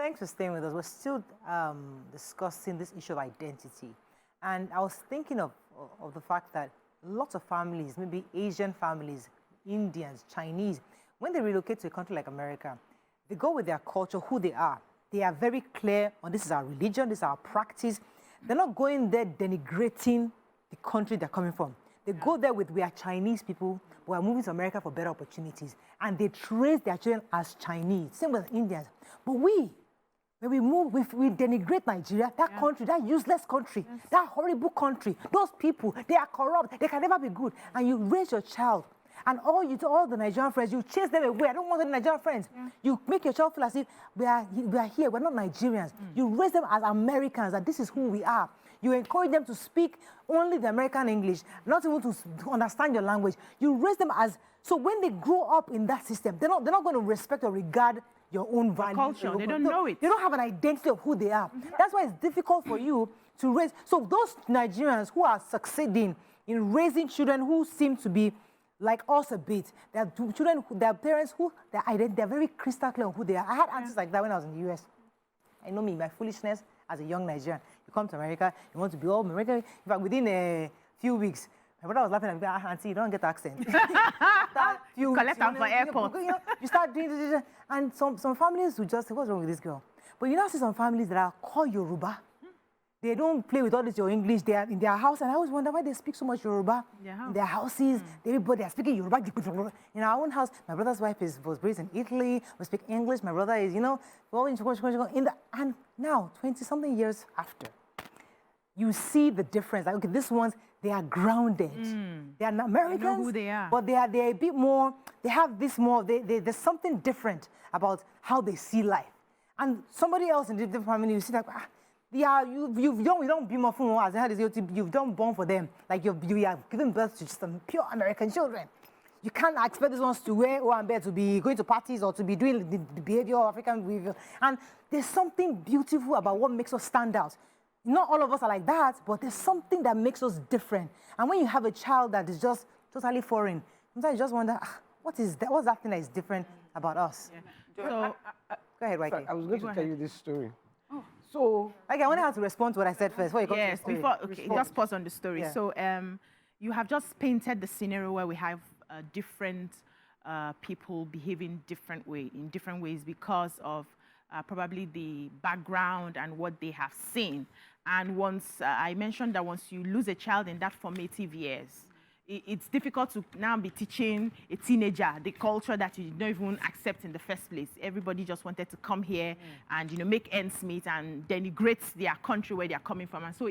Thanks for staying with us. We're still discussing this issue of identity. And I was thinking of the fact that lots of families, maybe Asian families, Indians, Chinese, when they relocate to a country like America, they go with their culture, who they are. They are very clear on this is our religion, this is our practice. They're not going there denigrating the country they're coming from. They go there with, we are Chinese people, we are moving to America for better opportunities. And they trace their children as Chinese, same with Indians. But when we move, we denigrate Nigeria, that country, that useless country, that horrible country, those people, they are corrupt, they can never be good. And you raise your child, and all the Nigerian friends, you chase them away. I don't want any Nigerian friends. You make your child feel as if we are here, we're not Nigerians. You raise them as Americans, that this is who we are. You encourage them to speak only the American English, not even to understand your language. You raise them as, so when they grow up in that system, they're not going to respect or regard your own values. Culture, they don't know it. They don't have an identity of who they are. That's why it's difficult for you to raise. So those Nigerians who are succeeding in raising children who seem to be like us a bit, they're children, their parents who, they're very crystal clear on who they are. I had aunties like that when I was in the US. I know me, my foolishness as a young Nigerian. You come to America, you want to be all American. In fact, within a few weeks, my brother was laughing at me, Auntie, you don't get accent. Collect them for airport. You start doing this, and some families will just say, what's wrong with this girl? But you now see some families that are called Yoruba. They don't play with all this your English. They are in their house, and I always wonder why they speak so much Yoruba in their houses. Everybody are speaking Yoruba. In our own house, my brother's wife was raised in Italy. We speak English. My brother is, and now 20-something years after, you see the difference. Like, okay, these ones, they are grounded. They are Americans, they know who they are. But they're a bit more. They have this more. There's something different about how they see life. And somebody else in the different family, you see that. Yeah, you don't be more fun as you've done born for them. Like you have given birth to some pure American children. You can't expect these ones to wear Owambe, to be going to parties or to be doing the behavior of African behavior. And there's something beautiful about what makes us stand out. Not all of us are like that, but there's something that makes us different. And when you have a child that is just totally foreign, sometimes you just wonder, what is that? What's that thing that is different about us? So, go ahead, Waike. I was going to tell you this story. So, I want to respond to what I said first. Yes, just pause on the story. Yeah. So, you have just painted the scenario where we have different people behaving in different ways because of probably the background and what they have seen. And once I mentioned that once you lose a child in that formative years, it's difficult to now be teaching a teenager the culture that you don't even accept in the first place. Everybody just wanted to come here and make ends meet and denigrate their country where they are coming from. And so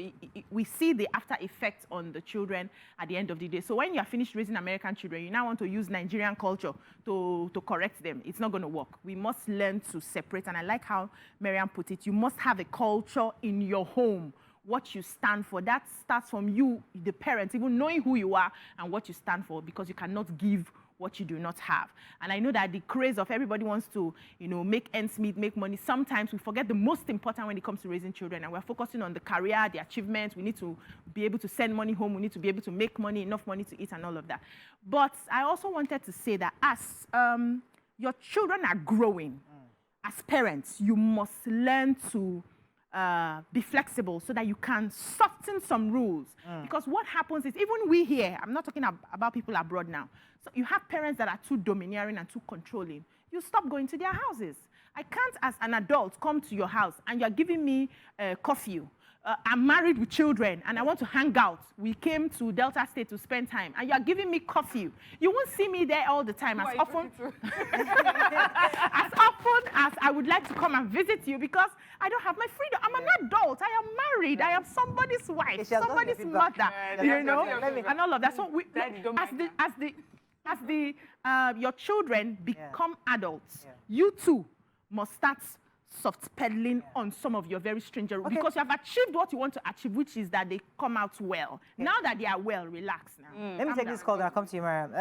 we see the after effects on the children at the end of the day. So when you are finished raising American children, you now want to use Nigerian culture to correct them. It's not going to work. We must learn to separate. And I like how Mariam put it. You must have a culture in your home. What you stand for, that starts from you, the parents, even knowing who you are and what you stand for, because you cannot give what you do not have. And I know that the craze of everybody wants to, make ends meet, make money. Sometimes we forget the most important when it comes to raising children, and we're focusing on the career, the achievements. We need to be able to send money home. We need to be able to make money, enough money to eat and all of that. But I also wanted to say that as your children are growing, as parents, you must learn to be flexible so that you can soften some rules. Because what happens is, even we here, I'm not talking about people abroad now, so you have parents that are too domineering and too controlling. You stop going to their houses. I can't, as an adult, come to your house and you're giving me curfew. I'm married with children and I want to hang out. We came to Delta State to spend time and you're giving me curfew. You won't see me there all the time as often as I would like to come and visit you, because I don't have my freedom. I'm an adult. I am married. I am somebody's wife, somebody's mother, and all of that. So your children become adults, you too must start soft pedaling on some of your very strange, because you have achieved what you want to achieve, which is that they come out well. Now that they are well, relax now. Let me take this call and I'll come to you, Mariam.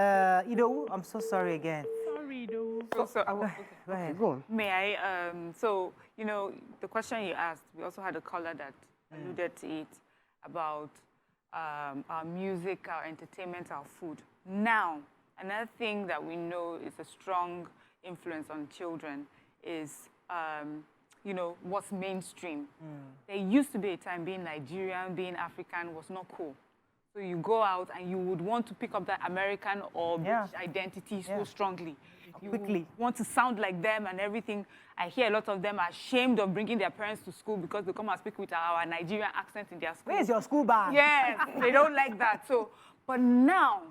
Ido, I'm so sorry again. Sorry, Ido. Go ahead. Go on. May I? The question you asked, we also had a caller that alluded to it about our music, our entertainment, our food. Now, another thing that we know is a strong influence on children is you know, was mainstream. There used to be a time being Nigerian, being African was not cool. So you go out and you would want to pick up that American or British identity so strongly. You Quickly. want to sound like them and everything. I hear a lot of them are ashamed of bringing their parents to school because they come and speak with our Nigerian accent in their school. Where's your school bag? Yes, they don't like that. So, but now,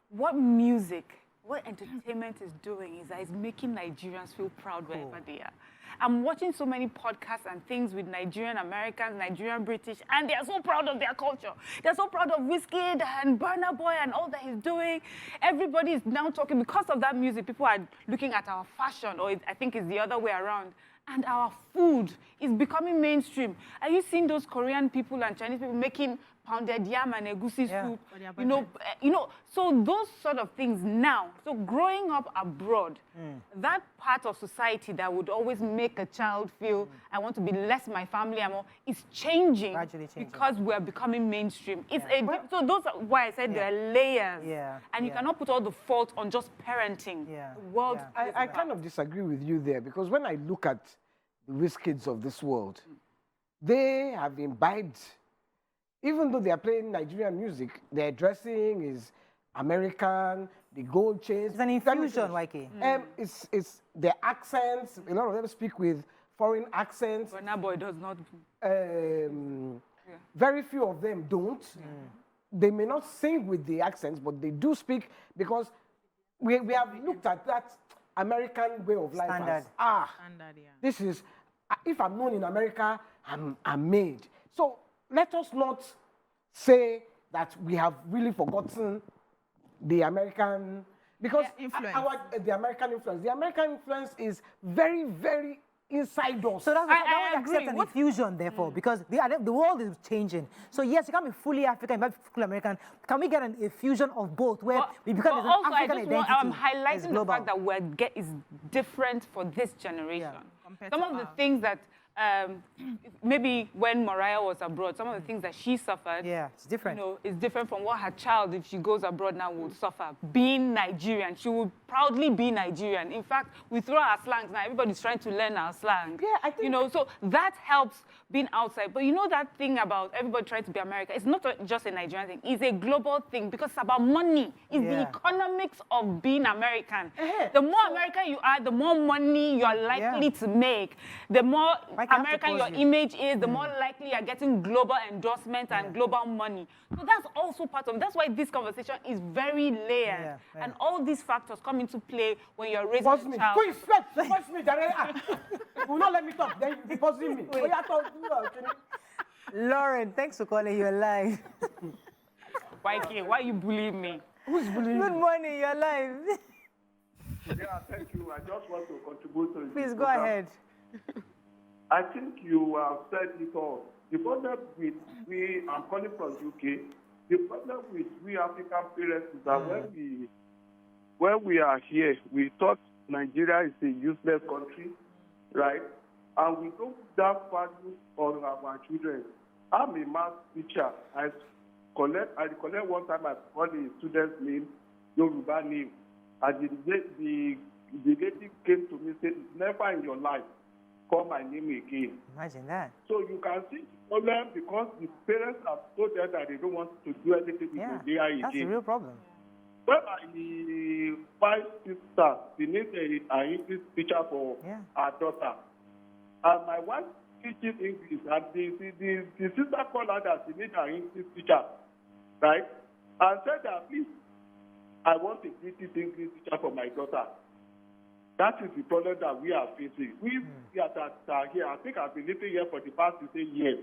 what music, what entertainment is doing is that it's making Nigerians feel proud wherever they are. I'm watching so many podcasts and things with Nigerian Americans, Nigerian British, and they are so proud of their culture. They're so proud of Wizkid and Burna Boy and all that he's doing. Everybody is now talking, because of that music, people are looking at our fashion, or I think it's the other way around. And our food is becoming mainstream. Are you seeing those Korean people and Chinese people making pounded yam and egusi soup? You know, so those sort of things now. So growing up abroad, that part of society that would always make a child feel, I want to be less my family, is changing, Gradually changing. because we're becoming mainstream. It's so those are why I said there are layers. And you cannot put all the fault on just parenting. The world. I kind of disagree with you there, because when I look at the Wizkids of this world, they have imbibed, even though they are playing Nigerian music, their dressing is American, the gold chains. It's an infusion, YK. It's their accents. A lot of them speak with foreign accents. Burna Boy does not. Very few of them don't. They may not sing with the accents, but they do speak, because we have looked at that American way of life Standard. as, Standard, this is, if I'm known in America, I'm made. So let us not say that we have really forgotten the American, because influence. The American influence. The American influence is very, very inside us. So that's I why agree. accept an infusion, therefore, because the world is changing. So yes, you can't be fully African, you can't be fully American. Can we get an infusion of both, where we become an also, African I just identity? I'm highlighting the fact global. that is different for this generation. Compared Some to of the ours. things that maybe when Morayo was abroad, some of the things that she suffered, It's different. you know, is different from what her child, if she goes abroad now, would suffer. Being Nigerian, she would proudly be Nigerian. In fact, we throw our slangs now. Everybody's trying to learn our slang. Yeah, I think... You know, so that helps being outside. But you know that thing about everybody trying to be American, it's not just a Nigerian thing. It's a global thing, because it's about money. It's the economics of being American. The more American you are, the more money you are likely to make. The more American your image is, the more likely you're getting global endorsement and global money. So that's also part of it. That's why this conversation is very layered. And all these factors come into play when you're raising a child. Who is Force me, you will not let me talk, then you'll be buzzing me. Lauren, thanks for calling. You're live. YK, why you bullying me? Who's bullying Good you? morning. You're live. Yeah, thank you. I just want to contribute to Please this go program. ahead. I think you have said it all. The problem with I'm calling from UK. The problem with we African parents is that when we are here, we thought Nigeria is a useless country, right? And we don't put that value on our children. I'm a math teacher. I recollect one time I called a student's name, Yoruba name, and the lady came to me and said, never in your life call my name again. Imagine that. So you can see the problem, because the parents have told them that they don't want to do anything with Nigeria again. That's a real problem. When my five sister, she needs an English teacher for her daughter. And my wife teaching English, and the sister called her that she needs an English teacher, right? And said that, please, I want a British English teacher for my daughter. That is the problem that we are facing. We that are here, I think I've been living here for the past 15 years.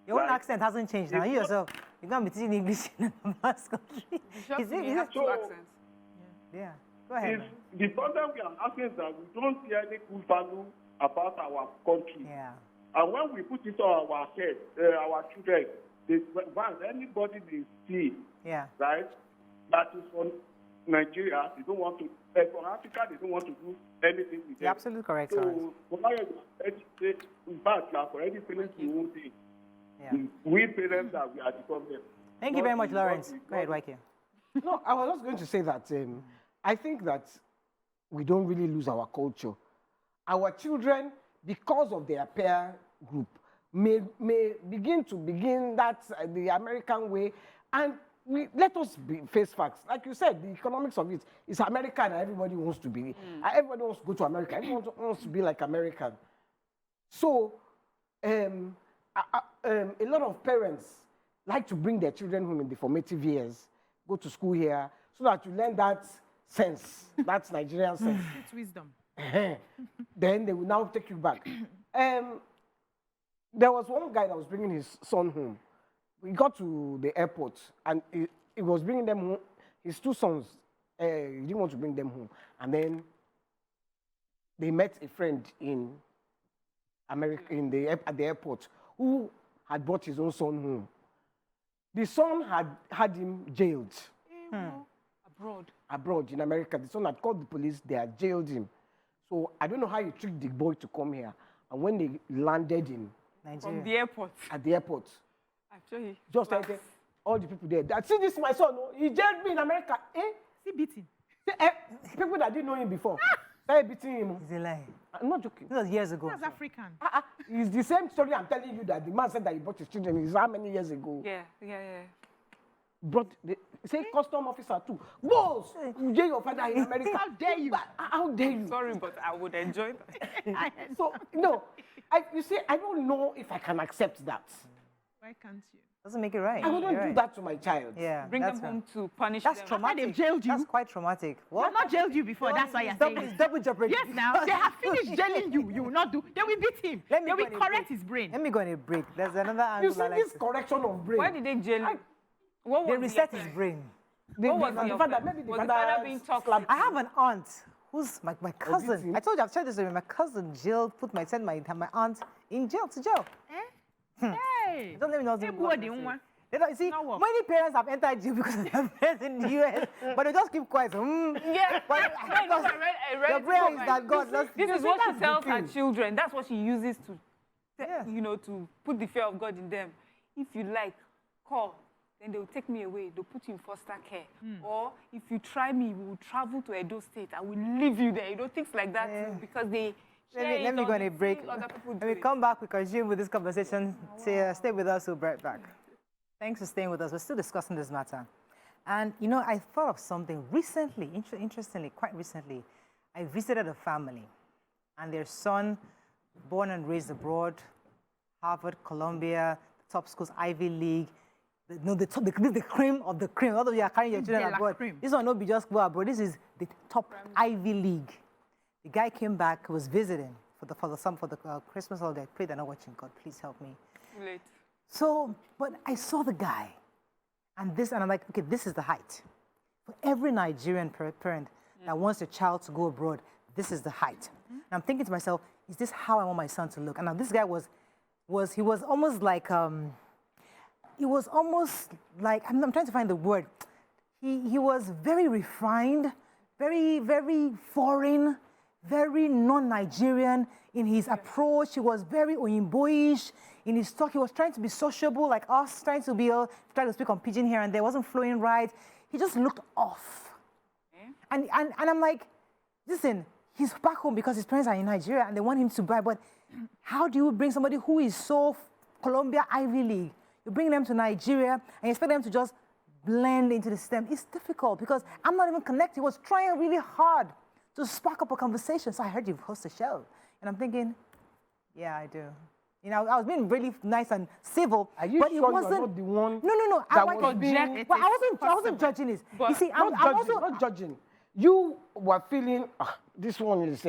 Your own accent hasn't changed now. You yourself, you're going to be teaching English in a vast country. You have two accents. Yeah. Go ahead. Man. The problem we are having is that we don't see any good value about our country. Yeah. And when we put it on our head, our children, anybody they see, right, that is from Nigeria, they don't want to, from Africa, they don't want to do anything with them. You're absolutely correct, So, in fact, you are already feeling the whole thing. We parents that we are the problem. Thank you very much, Lawrence. Go ahead, YK. No, I was just going to say that I think that we don't really lose our culture. Our children because of their peer group, may begin that the American way, and let us face facts. Like you said, the economics of it is American, and everybody wants to be. Everybody wants to go to America. Everyone wants to be like American. So, a lot of parents like to bring their children home in the formative years, go to school here, so that you learn that sense, that Nigerian sense. It's wisdom. Then they will now take you back. There was one guy that was bringing his son home. We got to the airport, and he was bringing them home. His two sons, he didn't want to bring them home. And then they met a friend in America, at the airport, who had brought his own son home. The son had him jailed. Abroad in America. The son had called the police. They had jailed him. So I don't know how you tricked the boy to come here. And when they landed in Nigeria. From the airport. At the airport, Actually, just like all the people there. See, this is my son. Oh, he jailed me in America. See beating. People that didn't know him before started beating him. It's a lie. I'm not joking. This was years ago. That's African. It's the same story I'm telling you that the man said that he brought his children. Is how many years ago? yeah. Brought the same custom officer too. Whoa! You jail your father in America. How dare you? How dare you? Sorry, but I would enjoy that. So no, you see, I don't know if I can accept that. Why can't you? Doesn't make it right. I wouldn't You're do right. that to my child. Yeah. Bring them that's home to punish That's them. traumatic. They've jailed you. That's quite traumatic. What? I've not jailed you before. That's why you're saying It's it. double jeopardy. Yes, now they have finished jailing you. You will not do. They will beat him. Let me They will go on a correct break. his brain. Let me go on a break. There's another You angle see I like this to- correction of brain. Why did they jail him? What They was reset the his brain. What was the the father, offense? maybe the Was the father father being toxic? slapped I have an aunt who's my cousin. him? I told you I've shared this with you. My cousin jailed, sent my aunt in jail to jail. Hey. Don't let me know. Hey, what boy, I'm they saying. want- You know, you see, Now what? many parents have entered jail because of their parents in the US, but they just keep quiet. Yeah, But I know, I read your it prayer from is my- that God loves This you. is what she that's the tells her thing. children. That's what she uses to, Yeah. to put the fear of God in them. If you like, call. Then they will take me away. They'll put you in foster care. Or if you try me, we will travel to Edo State. I will leave you there. Things like that too, because they Let me go on a break. Other people When we come back, we continue with this conversation. Stay with us, we'll be right back. Thanks for staying with us. We're still discussing this matter. And, I thought of something recently, interestingly, quite recently. I visited a family, and their son, born and raised abroad, Harvard, Columbia, top schools, Ivy League, the cream of the cream. Although you are carrying your children De la abroad, cream. this one not be just go abroad. This is the top Ivy League. The guy came back, was visiting for the Christmas holiday. I prayed they're not watching. God, please help me. Too late. So, but I saw the guy, and I'm like, okay, this is the height. For every Nigerian parent that wants their child to go abroad, this is the height. And I'm thinking to myself, is this how I want my son to look? And now this guy was almost like, I'm trying to find the word. He was very refined, very, very foreign, very non-Nigerian in his approach. He was very Oyinbo-ish in his talk. He was trying to be sociable like us, trying to speak on pidgin here and there. Wasn't flowing right. He just looked off. And I'm like, listen, he's back home because his parents are in Nigeria and they want him to buy. But how do you bring somebody who is so Columbia Ivy League? You bring them to Nigeria and you expect them to just blend into the system. It's difficult because I'm not even connected. He was trying really hard to spark up a conversation. So I heard you host a show. And I'm thinking, yeah, I do. I was being really nice and civil. Are you but sure it you're wasn't, not the one No. that was being... Well, I wasn't judging it. You see, not judging. You were feeling, this one is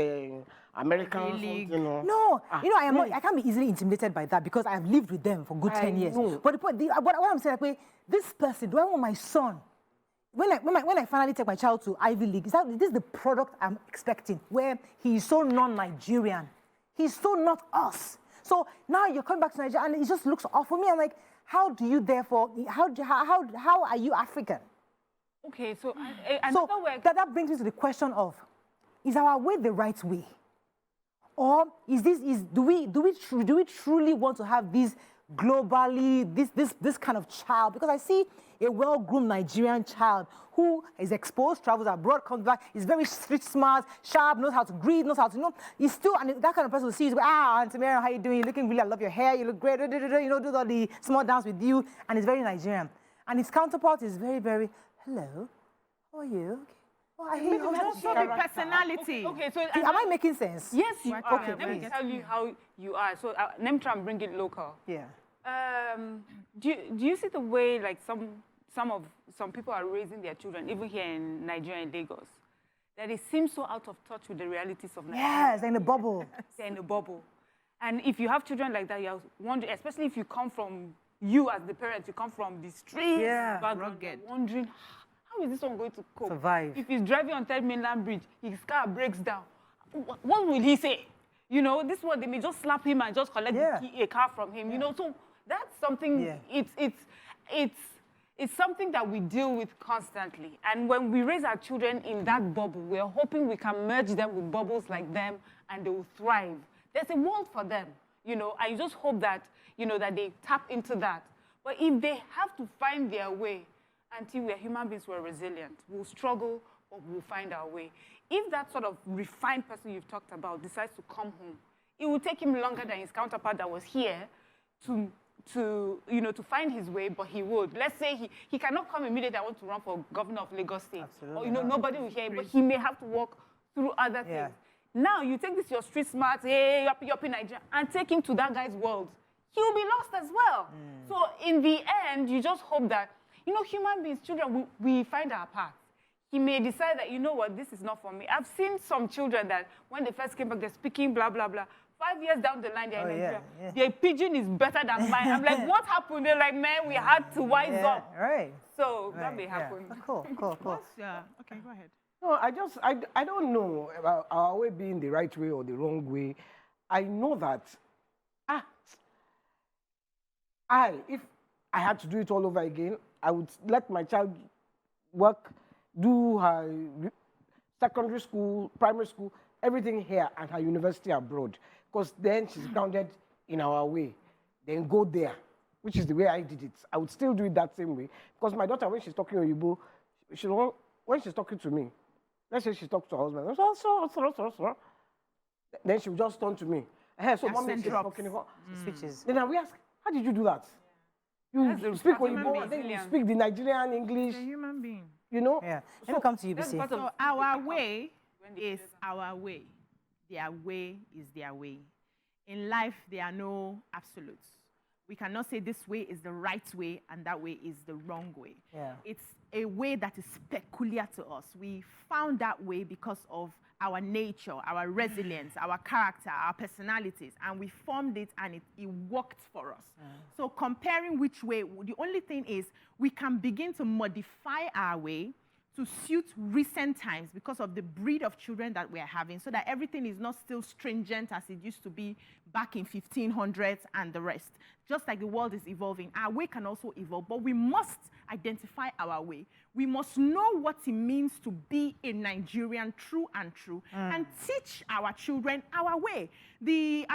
American, League. No, I am not. I can't be easily intimidated by that because I have lived with them for good 10 years. know. But the point, what I'm saying, like, this person, do I want my son? When I finally take my child to Ivy League, this is the product I'm expecting, where he is so non-Nigerian, he's so not us. So now you're coming back to Nigeria, and it just looks off for me. I'm like, how do you therefore? How are you African? Okay, so So that brings me to the question of, is our way the right way? Or do we truly want to have these globally, this kind of child, because I see a well-groomed Nigerian child who is exposed, travels abroad, comes back, is very street smart, sharp, knows how to greet, knows how to, he's still, and that kind of person who sees, Aunty Mary, how you doing? You're looking really, I love your hair, you look great, do all the small dance with you, and he's very Nigerian. And his counterpart is very, very, hello, how are you? Okay. Oh, I hear you. Also the personality. Okay, so Am I making sense? yes, you are. Okay, Let me tell you how you are. So let me try and bring it local. Yeah. Do you see the way like some people are raising their children, even here in Nigeria and Lagos, that they seem so out of touch with the realities of Nigeria? Yes, they're in a bubble. They're in a bubble. And if you have children like that, you're wondering, especially if you come from, you as the parent, you come from the streets, background, you're wondering, how is this one going to cope? Survive. If he's driving on Third Mainland Bridge, his car breaks down, what will he say? You know, this one, they may just slap him and just collect a car from him. You know, so that's something, it's something that we deal with constantly. And when we raise our children in that bubble, we're hoping we can merge them with bubbles like them and they will thrive. There's a world for them, you know, I just hope that, you know, that they tap into that. But if they have to find their way, until we're human beings, we're resilient. We'll struggle, but we'll find our way. If that sort of refined person you've talked about decides to come home, it will take him longer than his counterpart that was here to find his way, but he would. Let's say he cannot come immediately, I want to run for governor of Lagos State. Absolutely. Or, you know, nobody will hear him, but he may have to walk through other things. Now, you take this, your street smart, hey, yuppie, Nigeria, and take him to that guy's world. He'll be lost as well. So in the end, you just hope that, you know, human beings, children, we find our path. He may decide that, you know what, this is not for me. I've seen some children that when they first came back, they're speaking blah, blah, blah. 5 years down the line, they're in Nigeria. Their pidgin is better than mine. I'm like, what happened? They're like, man, we had to wise up. Right. So that may happen. Cool. Yeah. Okay, go ahead. No, I don't know about our way being the right way or the wrong way. I know that, if I had to do it all over again, I would let my child work, do her secondary school, primary school, everything here and her university abroad. Because then she's grounded in our way. Then go there, which is the way I did it. I would still do it that same way. Because my daughter, when she's talking Oyibo, when she's talking to me, let's say she talks to her husband, then she will just turn to me. Hey, so mommy is talking about Switches. Then we ask, how did you do that? You speak Oyibo, and then you speak the Nigerian English. A human being. You know? Yeah. Let me come to you, BC. So our way is our way. Their way is their way. In life, there are no absolutes. We cannot say this way is the right way and that way is the wrong way. Yeah. It's a way that is peculiar to us. We found that way because of our nature, our resilience, our character, our personalities, and we formed it and it worked for us. So comparing which way, the only thing is we can begin to modify our way to suit recent times because of the breed of children that we are having, so that everything is not still stringent as it used to be back in 1500s and the rest. Just like the world is evolving, our way can also evolve, but we must identify our way. We must know what it means to be a Nigerian true and true and teach our children our way. The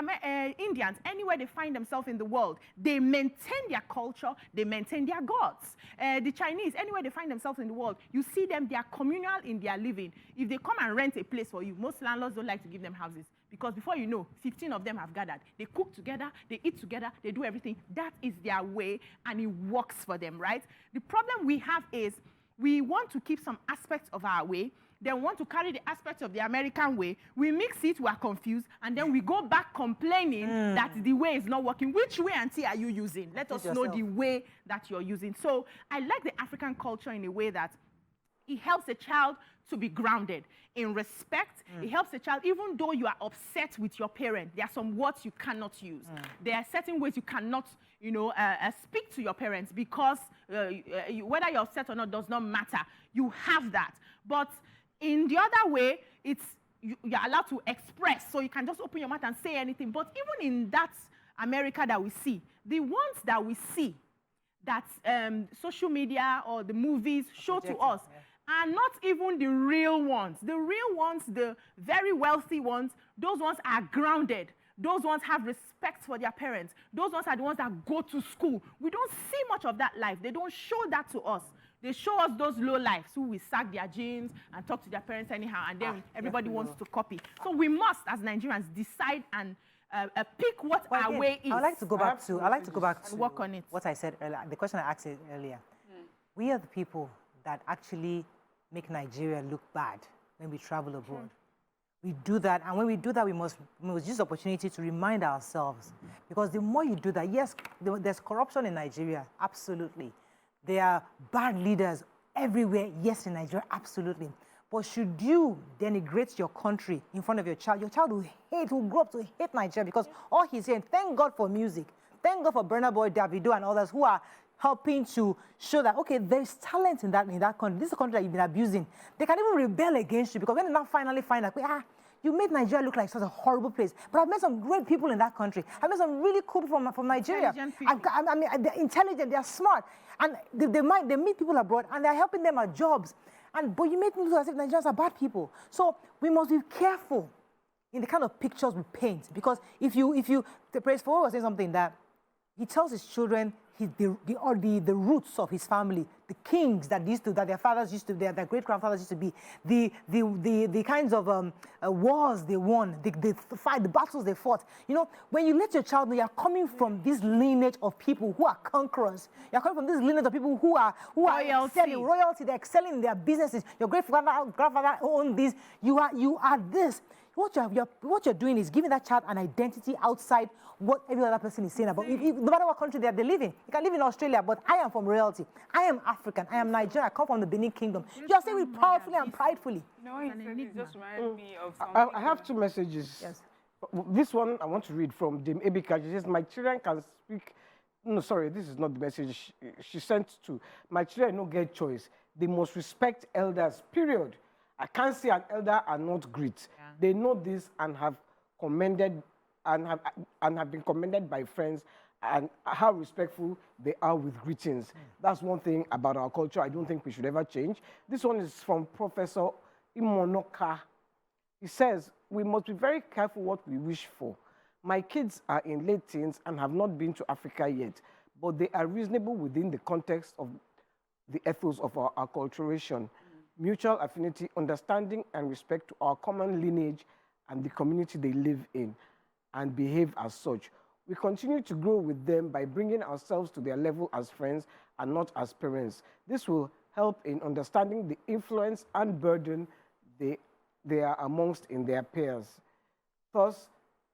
Indians, anywhere they find themselves in the world, they maintain their culture, they maintain their gods. The Chinese, anywhere they find themselves in the world, you see them, they are communal in their living. If they come and rent a place for you, most landlords don't like to give them houses. Because before you know, 15 of them have gathered. They cook together, they eat together, they do everything. That is their way, and it works for them, right? The problem we have is we want to keep some aspects of our way, then want to carry the aspects of the American way. We mix it, we are confused, and then we go back complaining that the way is not working. Which way, Aunty, are you using? Let us know the way that you're using. So I like the African culture in a way that it helps a child to be grounded in respect. It helps a child, even though you are upset with your parent, there are some words you cannot use. There are certain ways you cannot, speak to your parents because whether you're upset or not does not matter. You have that. But in the other way, you're allowed to express, so you can just open your mouth and say anything. But even in that America that we see, the ones that we see that social media or the movies show to us are not even the real ones. The real ones, the very wealthy ones, those ones are grounded. Those ones have respect for their parents. Those ones are the ones that go to school. We don't see much of that life. They don't show that to us. They show us those low lives who will sack their jeans and talk to their parents anyhow, and then everybody wants to copy. So we must, as Nigerians, decide and pick what our way is. I'd like to go back to work on it. What I said earlier, the question I asked earlier. We are the people that actually make Nigeria look bad when we travel abroad. We do that, and when we do that, we must use the opportunity to remind ourselves. Because the more you do that, yes, there's corruption in Nigeria, absolutely. There are bad leaders everywhere, yes, in Nigeria, absolutely. But should you denigrate your country in front of your child will grow up to hate Nigeria, because all he's saying, thank God for music, thank God for Burna Boy, Davido, and others who are helping to show that, okay, there's talent in that country. This is a country that you've been abusing. They can even rebel against you, because when they now finally find out, you made Nigeria look like such a horrible place. But I've met some great people in that country. I've met some really cool people from Nigeria. I mean, they're intelligent, they're smart. And they meet people abroad, and they're helping them at jobs. But you make me look as if Nigerians are bad people. So we must be careful in the kind of pictures we paint. Because if you the Praise for was saying something that he tells his children the roots of his family, the kings that their fathers used to, their great grandfathers used to be, the kinds of wars they won, the battles they fought. You know, when you let your child know you're coming from this lineage of people who are conquerors, you're coming from this lineage of people who are excelling, royalty, they're excelling in their businesses. Your great grandfather owned this. You are this. What you're doing is giving that child an identity outside what every other person is saying about. No matter what country they live in. You can live in Australia, but I am from royalty. I am African. I am Nigerian. I come from the Benin Kingdom. You are saying it proudly and pridefully. You know, it just reminded me of something. I have two messages. Yes. This one I want to read from Dame Ebika. She says, my children can speak. No, sorry, this is not the message she sent to. My children don't get choice. They must respect elders, period. I can't say an elder and not greet. Yeah. They know this and have commended and have been commended by friends and how respectful they are with greetings. That's one thing about our culture I don't think we should ever change. This one is from Professor Imonoka. He says, we must be very careful what we wish for. My kids are in late teens and have not been to Africa yet, but they are reasonable within the context of the ethos of our acculturation. Mutual affinity, understanding, and respect to our common lineage and the community they live in, and behave as such. We continue to grow with them by bringing ourselves to their level as friends and not as parents. This will help in understanding the influence and burden they are amongst in their peers. Thus,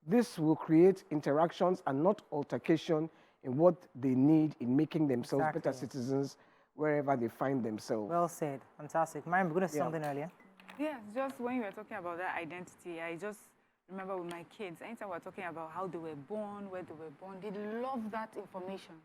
this will create interactions and not altercation in what they need in making themselves better citizens wherever they find themselves. Well said. Fantastic. Mariam, we're going to say something earlier. Yeah, just when you were talking about that identity, I just remember with my kids, anytime we're talking about how they were born, where they were born, they love that information.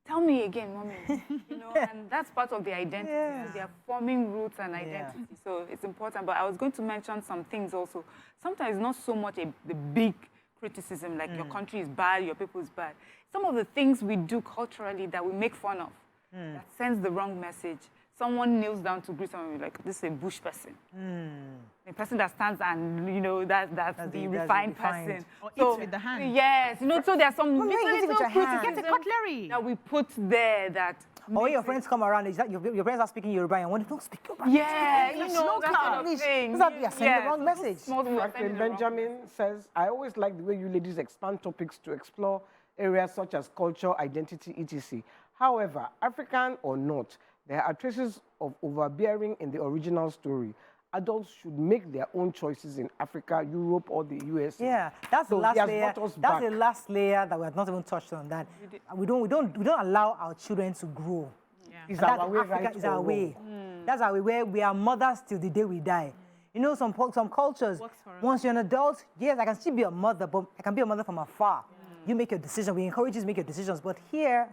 Tell me again, Mommy. You know, and that's part of the identity. Yeah. So they are forming roots and identity. Yeah. So it's important. But I was going to mention some things also. Sometimes not so much the big criticism, like your country is bad, your people is bad. Some of the things we do culturally that we make fun of, that sends the wrong message. Someone kneels down to greet someone, like, this is a bush person. The person that stands and, you know, that's the refined person. Or eats with the hand. Yes, you know, so there's some little criticism get a cutlery that we put there that... Or when your friends come around, your friends are speaking Yoruba, and when they don't speak Yoruba, you know, that kind of thing. You're sending the wrong message. Franklin Benjamin says, I always like the way you ladies expand topics to explore areas such as culture, identity, etc. However, African or not, there are traces of overbearing in the original story. Adults should make their own choices in Africa, Europe, or the US. Yeah, that's the last layer. That's the last layer that we have not even touched on. That we don't allow our children to grow. Yeah. It's our way, Africa right? Is our way. That's our way. Where we are mothers till the day we die. You know, some cultures. Once you're an adult, yes, I can still be a mother, but I can be a mother from afar. You make your decision. We encourage you to make your decisions. But here,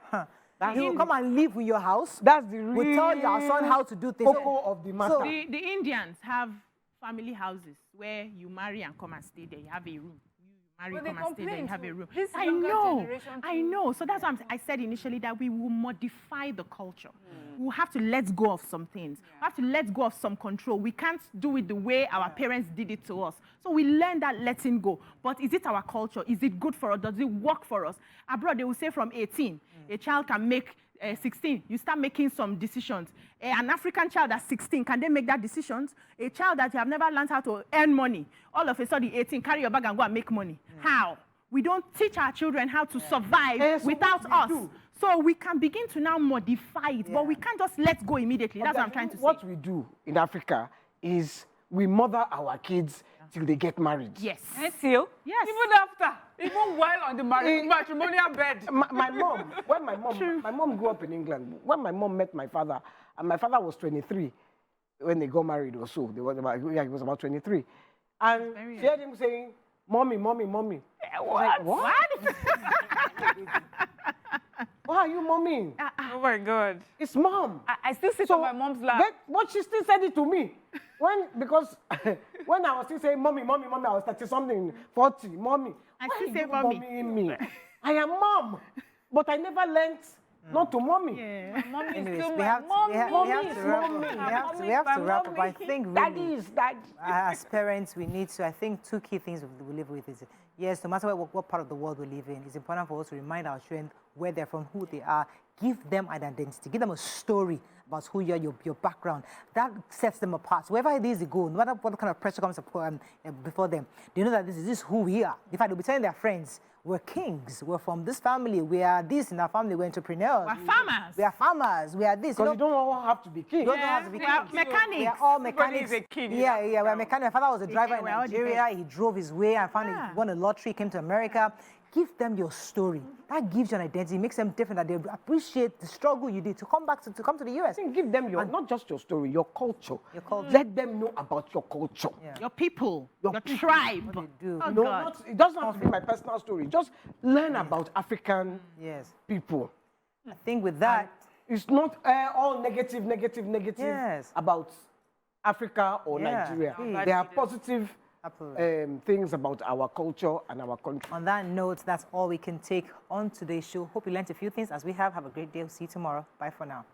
you come and live with your house. That's the real. We tell your son how to do things. Cocoa of the matter. So the Indians have family houses where you marry and come and stay there. You have a room. You marry, But they come and stay there, you complain have a too. room. This I younger know, generation I too. know. So that's why I said initially that we will modify the culture. We'll have to let go of some things. We have to let go of some control. We can't do it the way our parents did it to us. So we learn that letting go. But is it our culture? Is it good for us? Does it work for us? Abroad, they will say from 18, a child can make 16, you start making some decisions. An African child at 16, can they make that decisions? A child that you have never learned how to earn money, all of a sudden 18, carry your bag and go and make money. How? We don't teach our children how to survive So without what we us. do- So we can begin to now modify it, but we can't just let go immediately. That's what I'm trying to say. What we do in Africa is we mother our kids till they get married. Yes. Still? Yes. Even after, even while on the matrimonial bed. My mom, when my mom grew up in England. When my mom met my father, and my father was 23 when they got married or so. He was about 23. And she heard him saying, "Mommy, mommy, mommy." What? What? Why are you momming? Oh my God. It's mom. I still sit on my mom's lap. But she still said it to me. Because when I was still saying, mommy, mommy, mommy, I was 30-something, 40, mommy. I Why still are say you mommy. mommying me? I am mom. But I never learned not to mommy. Yeah. Mommy is Anyways, still we my have to mommy. wrap up. We have to wrap up. I think Daddy really, is daddy. as parents, we need to, I think, two key things we live with is, yes, no matter what part of the world we live in, it's important for us to remind our children where they're from, who they are, give them an identity, give them a story about who you are, your background. That sets them apart. So wherever it is they go, no matter what kind of pressure comes before them, they know that this is who we are. In fact, they'll be telling their friends, we're kings, we're from this family, we are this in our family, we're entrepreneurs. We're farmers. We are farmers, we are this. Because you don't all have to be king. You don't have to be We are kings. mechanics. We are all Everybody mechanics. is a king in Yeah, we're mechanics. My father was a driver in we're all Nigeria. He drove his way and found he won a lottery, came to America. Give them your story. That gives you an identity, makes them different, that they appreciate the struggle you did to come back to come to the US. I think give them not just your story, your culture. Your culture. Let them know about your culture. Your people, Your your people, tribe. What they do. Oh, You know, God. it doesn't have to be my personal story. Just learn about African Yes. people. I think with that, It's not all negative Yes. about Africa or Yeah. Nigeria. Yeah. There are positive Absolutely. things about our culture and our country. On that note, that's all we can take on today's show. Hope you learned a few things as we have. Have a great day. We'll see you tomorrow. Bye for now.